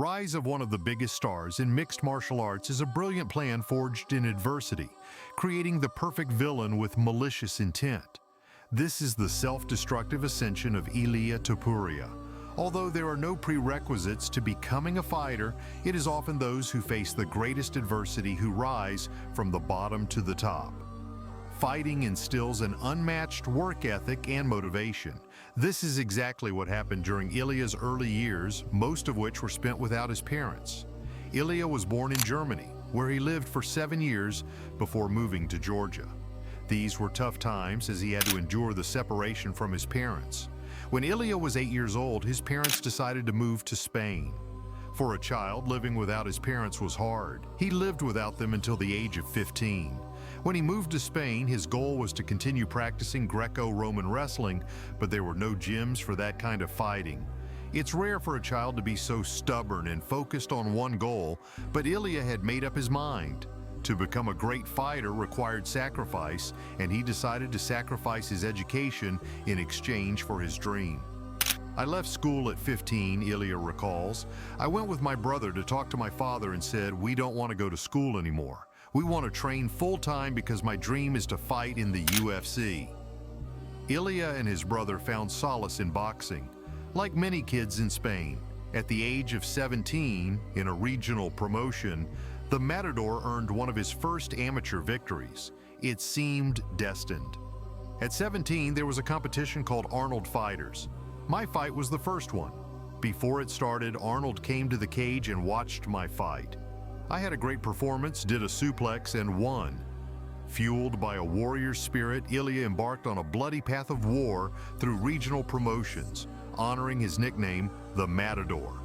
rise of one of the biggest stars in mixed martial arts is a brilliant plan forged in adversity, creating the perfect villain with malicious intent. This is the self-destructive ascension of Ilia Topuria. Although there are no prerequisites to becoming a fighter, it is often those who face the greatest adversity who rise from the bottom to the top. Fighting instills an unmatched work ethic and motivation. This is exactly what happened during Ilia's early years, most of which were spent without his parents. Illia was born in Germany, where he lived for 7 years before moving to Georgia. These were tough times as he had to endure the separation from his parents. When Illia was 8 years old, his parents decided to move to Spain. For a child, living without his parents was hard. He lived without them until the age of 15. When he moved to Spain, his goal was to continue practicing Greco-Roman wrestling, but there were no gyms for that kind of fighting. It's rare for a child to be so stubborn and focused on one goal, but Illia had made up his mind. To become a great fighter required sacrifice, and he decided to sacrifice his education in exchange for his dream. I left school at 15, Illia recalls. I went with my brother to talk to my father and said, "We don't want to go to school anymore. We want to train full-time because my dream is to fight in the UFC." Illia and his brother found solace in boxing. Like many kids in Spain, at the age of 17, in a regional promotion, the Matador earned one of his first amateur victories. It seemed destined. At 17, there was a competition called Arnold Fighters. My fight was the first one. Before it started, Arnold came to the cage and watched my fight. I had a great performance, did a suplex, and won. Fueled by a warrior spirit, Illia embarked on a bloody path of war through regional promotions, honoring his nickname, the Matador.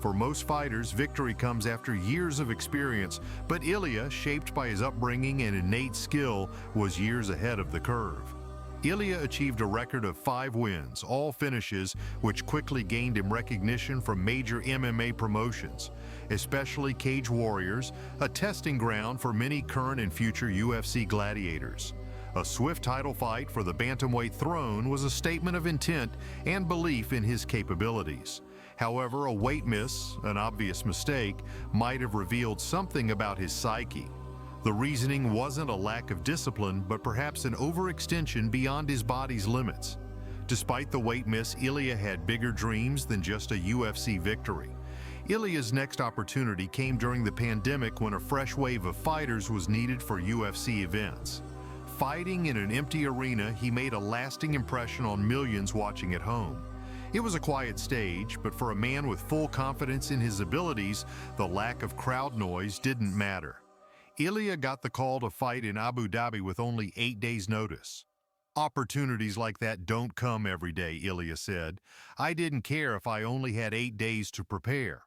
For most fighters, victory comes after years of experience, but Illia, shaped by his upbringing and innate skill, was years ahead of the curve. Illia achieved a record of 5 wins, all finishes, which quickly gained him recognition from major MMA promotions, especially Cage Warriors, a testing ground for many current and future UFC gladiators. A swift title fight for the bantamweight throne was a statement of intent and belief in his capabilities. However, a weight miss, an obvious mistake, might have revealed something about his psyche. The reasoning wasn't a lack of discipline, but perhaps an overextension beyond his body's limits. Despite the weight miss, Illia had bigger dreams than just a UFC victory. Illia's next opportunity came during the pandemic when a fresh wave of fighters was needed for UFC events. Fighting in an empty arena, he made a lasting impression on millions watching at home. It was a quiet stage, but for a man with full confidence in his abilities, the lack of crowd noise didn't matter. Illia got the call to fight in Abu Dhabi with only 8 days' notice. "Opportunities like that don't come every day," Illia said. "I didn't care if I only had 8 days to prepare."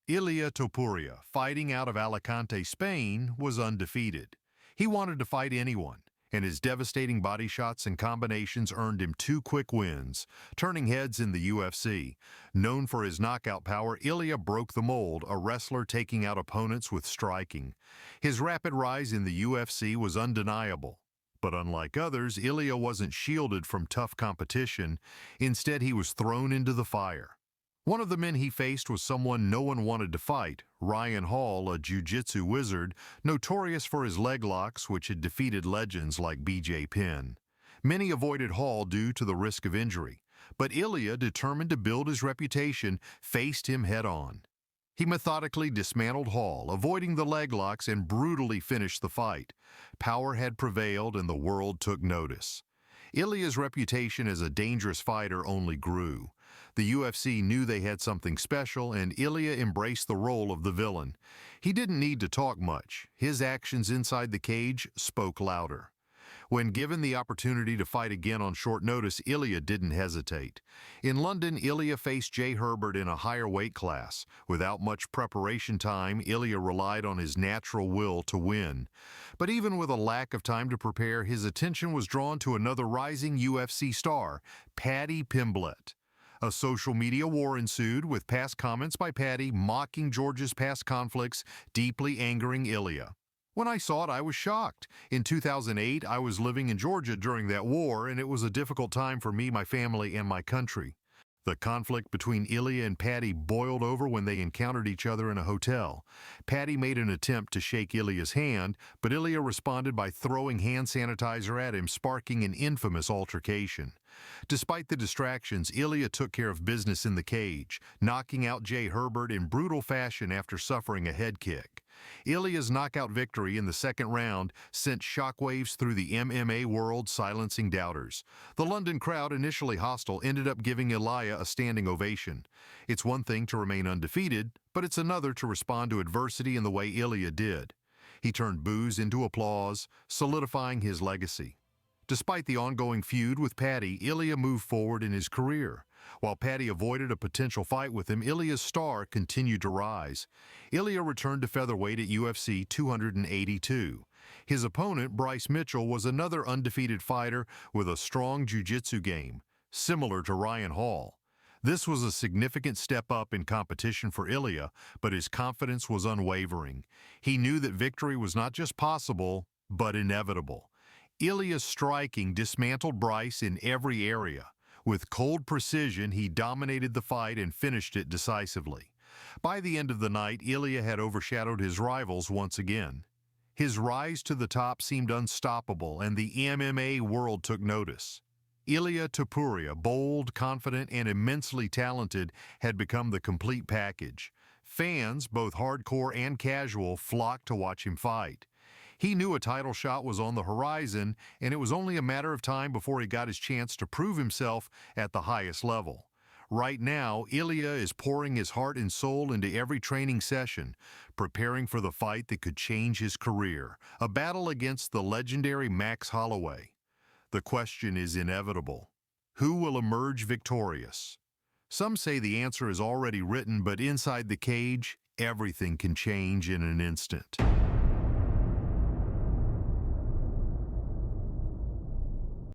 Ilia Topuria, fighting out of Alicante, Spain, was undefeated. He wanted to fight anyone, and his devastating body shots and combinations earned him 2 quick wins, turning heads in the UFC. Known for his knockout power, Illia broke the mold, a wrestler taking out opponents with striking. His rapid rise in the UFC was undeniable. But unlike others, Illia wasn't shielded from tough competition. Instead, he was thrown into the fire. One of the men he faced was someone no one wanted to fight, Ryan Hall, a jiu-jitsu wizard, notorious for his leg locks, which had defeated legends like BJ Penn. Many avoided Hall due to the risk of injury, but Illia, determined to build his reputation, faced him head-on. He methodically dismantled Hall, avoiding the leg locks, and brutally finished the fight. Power had prevailed, and the world took notice. Illia's reputation as a dangerous fighter only grew. The UFC knew they had something special, and Illia embraced the role of the villain. He didn't need to talk much. His actions inside the cage spoke louder. When given the opportunity to fight again on short notice, Illia didn't hesitate. In London, Illia faced Jay Herbert in a higher weight class. Without much preparation time, Illia relied on his natural will to win. But even with a lack of time to prepare, his attention was drawn to another rising UFC star, Paddy Pimblett. A social media war ensued, with past comments by Paddy mocking George's past conflicts, deeply angering Illia. When I saw it, I was shocked. In 2008, I was living in Georgia during that war, and it was a difficult time for me, my family, and my country. The conflict between Illia and Paddy boiled over when they encountered each other in a hotel. Paddy made an attempt to shake Illia's hand, but Illia responded by throwing hand sanitizer at him, sparking an infamous altercation. Despite the distractions, Illia took care of business in the cage, knocking out Jay Herbert in brutal fashion after suffering a head kick. Illia's knockout victory in the second round sent shockwaves through the MMA world, silencing doubters. The London crowd, initially hostile, ended up giving Illia a standing ovation. It's one thing to remain undefeated, but it's another to respond to adversity in the way Illia did. He turned boos into applause, solidifying his legacy. Despite the ongoing feud with Paddy, Illia moved forward in his career. While Paddy avoided a potential fight with him, Illia's star continued to rise. Illia returned to featherweight at UFC 282. His opponent, Bryce Mitchell, was another undefeated fighter with a strong jiu-jitsu game, similar to Ryan Hall. This was a significant step up in competition for Illia, but his confidence was unwavering. He knew that victory was not just possible, but inevitable. Illia's striking dismantled Bryce in every area. With cold precision, he dominated the fight and finished it decisively. By the end of the night, Illia had overshadowed his rivals once again. His rise to the top seemed unstoppable, and the MMA world took notice. Ilia Topuria, bold, confident, and immensely talented, had become the complete package. Fans, both hardcore and casual, flocked to watch him fight. He knew a title shot was on the horizon, and it was only a matter of time before he got his chance to prove himself at the highest level. Right now, Illia is pouring his heart and soul into every training session, preparing for the fight that could change his career, a battle against the legendary Max Holloway. The question is inevitable. Who will emerge victorious? Some say the answer is already written, but inside the cage, everything can change in an instant.